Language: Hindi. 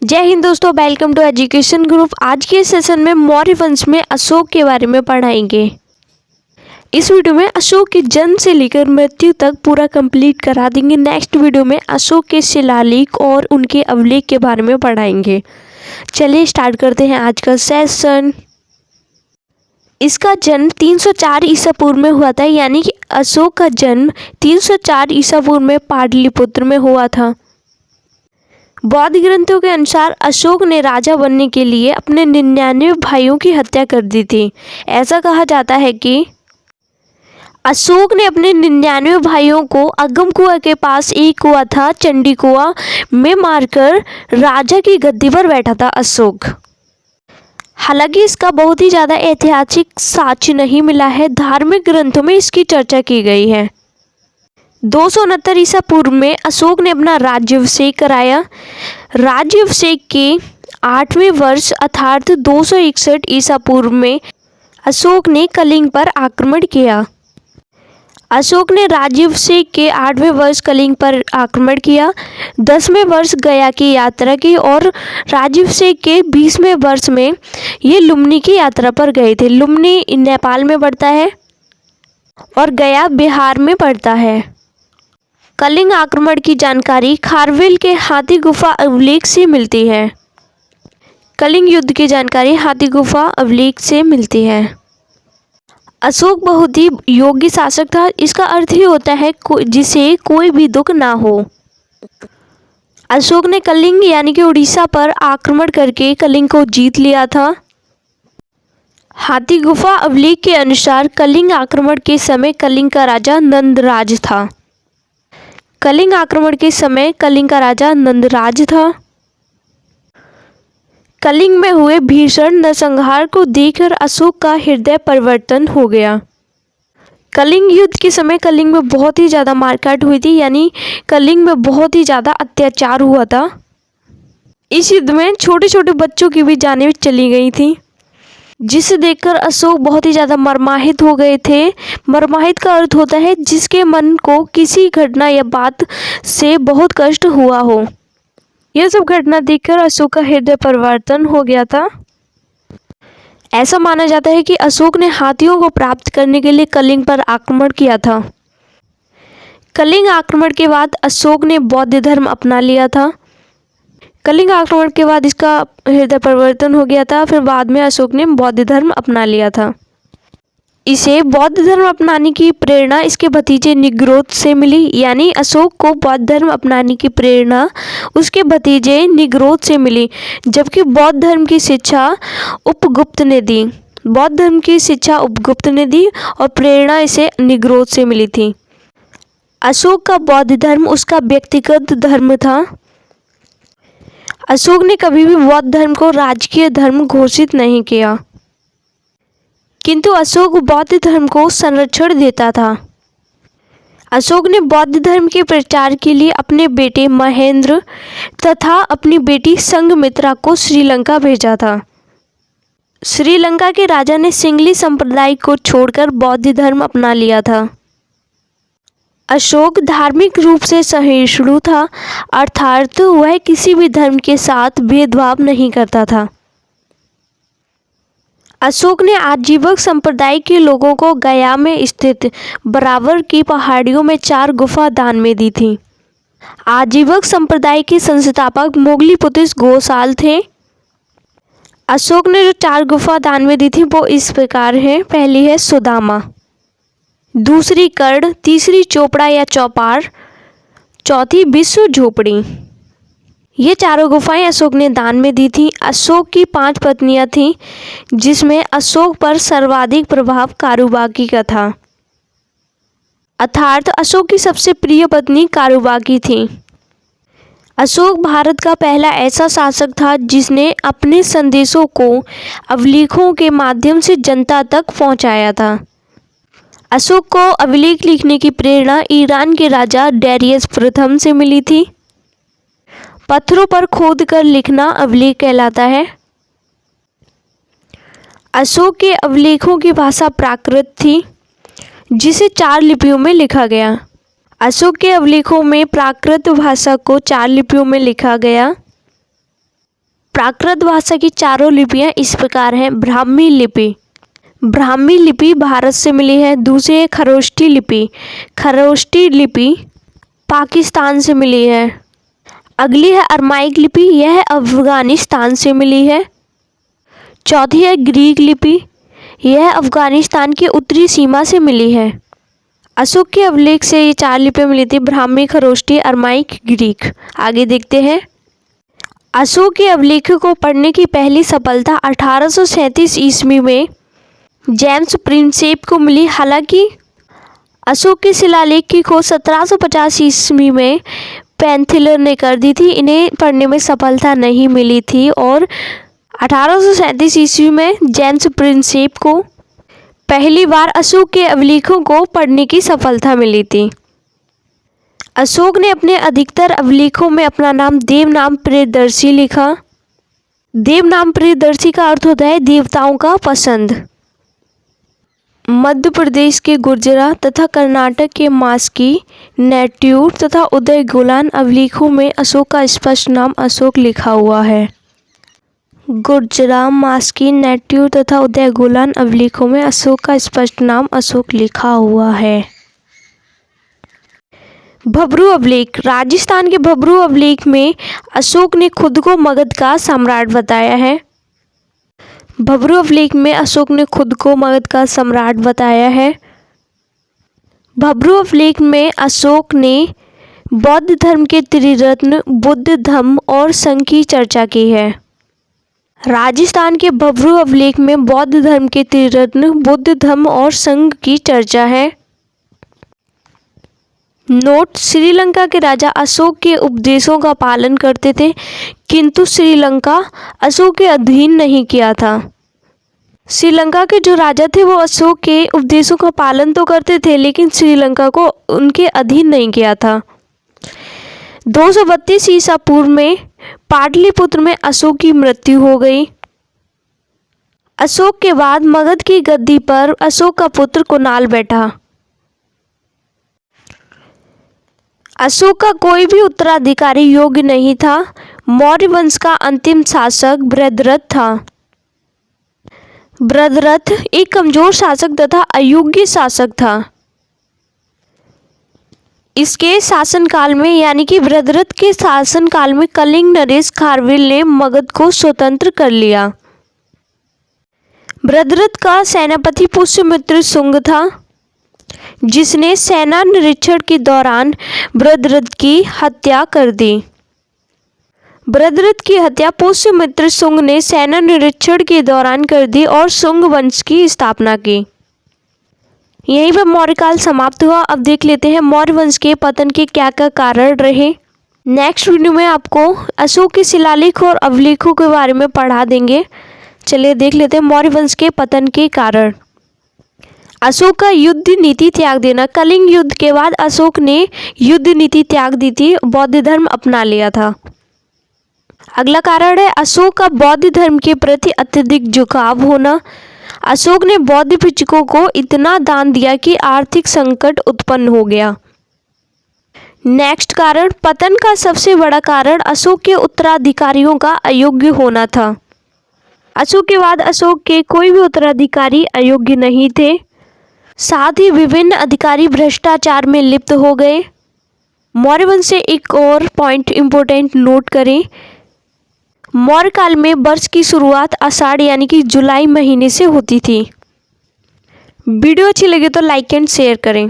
जय हिंद दोस्तों, वेलकम टू एजुकेशन ग्रुप। आज के सेशन में मौर्य वंश में अशोक के बारे में पढ़ाएंगे। इस वीडियो में अशोक के जन्म से लेकर मृत्यु तक पूरा कंप्लीट करा देंगे। नेक्स्ट वीडियो में अशोक के शिलालेख और उनके अभिलेख के बारे में पढ़ाएंगे। चलिए स्टार्ट करते हैं आज का सेशन। इसका जन्म 304 ईसा पूर्व में हुआ था, यानी कि अशोक का जन्म 304 ईसा पूर्व में पाटलिपुत्र में हुआ था। बौद्ध ग्रंथों के अनुसार अशोक ने राजा बनने के लिए अपने 99 भाइयों की हत्या कर दी थी। ऐसा कहा जाता है कि अशोक ने अपने 99 भाइयों को अगम कुआं के पास एक कुआं था, चंडी कुआं में मारकर राजा की गद्दी पर बैठा था अशोक। हालांकि इसका बहुत ही ज़्यादा ऐतिहासिक साक्ष्य नहीं मिला है, धार्मिक ग्रंथों में इसकी चर्चा की गई है। 269 ईसा पूर्व में अशोक ने अपना राज्याभिषेक कराया। राज्याभिषेक के 8वें वर्ष अर्थात 261 ईसा पूर्व में अशोक ने कलिंग पर आक्रमण किया। अशोक ने राज्याभिषेक के 8वें वर्ष कलिंग पर आक्रमण किया, 10वें वर्ष गया की यात्रा की और राज्याभिषेक के 20वें वर्ष में ये लुम्बिनी की यात्रा पर गए थे। लुम्बिनी नेपाल में पड़ता है और गया बिहार में पड़ता है। कलिंग आक्रमण की जानकारी खारवेल के हाथी गुफा अभिलेख से मिलती है। कलिंग युद्ध की जानकारी हाथी गुफा अभिलेख से मिलती है। अशोक बहुत ही योग्य शासक था। इसका अर्थ ही होता है जिसे कोई भी दुख ना हो। अशोक ने कलिंग यानी कि उड़ीसा पर आक्रमण करके कलिंग को जीत लिया था। हाथी गुफा अभिलेख के अनुसार कलिंग आक्रमण के समय कलिंग का राजा नंदराज था। कलिंग आक्रमण के समय कलिंग का राजा नंदराज था। कलिंग में हुए भीषण नरसंहार को देखकर अशोक का हृदय परिवर्तन हो गया। कलिंग युद्ध के समय कलिंग में बहुत ही ज़्यादा मारकाट हुई थी, यानी कलिंग में बहुत ही ज़्यादा अत्याचार हुआ था। इस युद्ध में छोटे छोटे बच्चों की भी जानें चली गई थी, जिसे देखकर अशोक बहुत ही ज़्यादा मर्माहित हो गए थे। मर्माहित का अर्थ होता है जिसके मन को किसी घटना या बात से बहुत कष्ट हुआ हो। यह सब घटना देखकर अशोक का हृदय परिवर्तन हो गया था। ऐसा माना जाता है कि अशोक ने हाथियों को प्राप्त करने के लिए कलिंग पर आक्रमण किया था। कलिंग आक्रमण के बाद अशोक ने बौद्ध धर्म अपना लिया था। कलिंग आक्रमण के बाद इसका हृदय परिवर्तन हो गया था, फिर बाद में अशोक ने बौद्ध धर्म अपना लिया था। इसे बौद्ध धर्म अपनाने की प्रेरणा इसके भतीजे निग्रोध से मिली, यानी अशोक को बौद्ध धर्म अपनाने की प्रेरणा उसके भतीजे निग्रोध से मिली, जबकि बौद्ध धर्म की शिक्षा उपगुप्त ने दी। बौद्ध धर्म की शिक्षा उपगुप्त ने दी और प्रेरणा इसे निग्रोध से मिली थी। अशोक का बौद्ध धर्म उसका व्यक्तिगत धर्म था। अशोक ने कभी भी बौद्ध धर्म को राजकीय धर्म घोषित नहीं किया, किंतु अशोक बौद्ध धर्म को संरक्षण देता था। अशोक ने बौद्ध धर्म के प्रचार के लिए अपने बेटे महेंद्र तथा अपनी बेटी संघमित्रा को श्रीलंका भेजा था। श्रीलंका के राजा ने सिंगली संप्रदाय को छोड़कर बौद्ध धर्म अपना लिया था। अशोक धार्मिक रूप से सहिष्णु था, अर्थात वह किसी भी धर्म के साथ भेदभाव नहीं करता था। अशोक ने आजीवक संप्रदाय के लोगों को गया में स्थित बराबर की पहाड़ियों में 4 गुफा दान में दी थी। आजीवक संप्रदाय के संस्थापक मोगलीपुतिस गोसाल थे। अशोक ने जो 4 गुफा दान में दी थी वो इस प्रकार है। पहली है सुदामा, दूसरी कर्ण, तीसरी चोपड़ा या चौपार, चौथी विश्व झोपड़ी। ये चारों गुफाएं अशोक ने दान में दी थी। अशोक की 5 पत्नियां थीं, जिसमें अशोक पर सर्वाधिक प्रभाव कारुबाकी का था, अर्थात अशोक की सबसे प्रिय पत्नी कारुबाकी थी। अशोक भारत का पहला ऐसा शासक था जिसने अपने संदेशों को अभिलेखों के माध्यम से जनता तक पहुंचाया था। अशोक को अभिलेख लिखने की प्रेरणा ईरान के राजा डेरियस प्रथम से मिली थी। पत्थरों पर खोद कर लिखना अभिलेख कहलाता है। अशोक के अभिलेखों की भाषा प्राकृत थी, जिसे 4 लिपियों में लिखा गया। अशोक के अभिलेखों में प्राकृत भाषा को 4 लिपियों में लिखा गया। प्राकृत भाषा की चारों लिपियां इस प्रकार हैं। ब्राह्मी लिपि, ब्राह्मी लिपि भारत से मिली है। दूसरी है खरोष्टी लिपि, खरोष्टी लिपि पाकिस्तान से मिली है। अगली है अरमाइक लिपि, यह अफगानिस्तान से मिली है। चौथी है ग्रीक लिपि, यह अफगानिस्तान की उत्तरी सीमा से मिली है। अशोक के अभिलेख से ये 4 लिपियां मिली थी, ब्राह्मी, खरोष्टी, अरमाइक, ग्रीक। आगे देखते हैं। अशोक के अभिलेख को पढ़ने की पहली सफलता 1837 ईस्वी में जेम्स प्रिंसेप को मिली। हालांकि अशोक के शिलालेख की खोज 1750 ईस्वी में पेंथिलर ने कर दी थी। इन्हें पढ़ने में सफलता नहीं मिली थी और 1837 ईस्वी में जेम्स प्रिंसेप को पहली बार अशोक के अभिलेखों को पढ़ने की सफलता मिली थी। अशोक ने अपने अधिकतर अभिलेखों में अपना नाम देवनाम प्रियदर्शी लिखा। देवनाम प्रियदर्शी का अर्थ होता है देवताओं का पसंद। मध्य प्रदेश के गुर्जरा तथा कर्नाटक के मास्की, नेट्यूर तथा उदयगुलान अभिलेखों में अशोक का स्पष्ट नाम अशोक लिखा हुआ है। गुर्जरा, मास्की, नेट्यूर तथा उदयगुलान अभिलेखों में अशोक का स्पष्ट नाम अशोक लिखा हुआ है। भब्रू अभिलेख, राजस्थान के भब्रू अभिलेख में अशोक ने खुद को मगध का सम्राट बताया है। भब्रू अभिलेख में अशोक ने खुद को मगध का सम्राट बताया है। भब्रू अभिलेख में अशोक ने बौद्ध धर्म के त्रिरत्न बुद्ध धम्म और संघ की चर्चा की है। राजस्थान के भब्रू अभिलेख में बौद्ध धर्म के त्रिरत्न बुद्ध धम्म और संघ की चर्चा है। नोट, श्रीलंका के राजा अशोक के उपदेशों का पालन करते थे किंतु श्रीलंका अशोक के अधीन नहीं किया था। श्रीलंका के जो राजा थे वो अशोक के उपदेशों का पालन तो करते थे लेकिन श्रीलंका को उनके अधीन नहीं किया था। 232 ईसा पूर्व में पाटलिपुत्र में अशोक की मृत्यु हो गई। अशोक के बाद मगध की गद्दी पर अशोक का पुत्र कुणाल बैठा। अशोक का कोई भी उत्तराधिकारी योग्य नहीं था। मौर्य वंश का अंतिम शासक बृहद्रथ था। बृहद्रथ एक कमजोर शासक तथा अयोग्य शासक था। इसके शासनकाल में यानी कि बृहद्रथ के शासनकाल में कलिंग नरेश खारवेल ने मगध को स्वतंत्र कर लिया। बृहद्रथ का सेनापति पुष्यमित्र शुंग था जिसने सेना निरीक्षण के दौरान बृहद्रथ की हत्या कर दी। बृहद्रथ की हत्या पुष्यमित्र शुंग ने सेना निरीक्षण के दौरान कर दी और शुंग वंश की स्थापना की। यहीं पर मौर्यकाल समाप्त हुआ। अब देख लेते हैं मौर्य वंश के पतन के क्या क्या कारण रहे। नेक्स्ट वीडियो में आपको अशोक के शिलालेख और अभिलेखों के बारे में पढ़ा देंगे। चलिए देख लेते हैं मौर्य वंश के पतन के कारण। अशोक का युद्ध नीति त्याग देना। कलिंग युद्ध के बाद अशोक ने युद्ध नीति त्याग दी थी, बौद्ध धर्म अपना लिया था। अगला कारण है अशोक का बौद्ध धर्म के प्रति अत्यधिक झुकाव होना। अशोक ने बौद्ध भिक्षुकों को इतना दान दिया कि आर्थिक संकट उत्पन्न हो गया। नेक्स्ट कारण, पतन का सबसे बड़ा कारण अशोक के उत्तराधिकारियों का अयोग्य होना था। अशोक के बाद अशोक के कोई भी उत्तराधिकारी अयोग्य नहीं थे। साथ ही विभिन्न अधिकारी भ्रष्टाचार में लिप्त हो गए। मौर्य वंश से एक और पॉइंट इंपॉर्टेंट नोट करें। मौर्य काल में वर्ष की शुरुआत आषाढ़ यानी कि जुलाई महीने से होती थी। वीडियो अच्छी लगे तो लाइक एंड शेयर करें।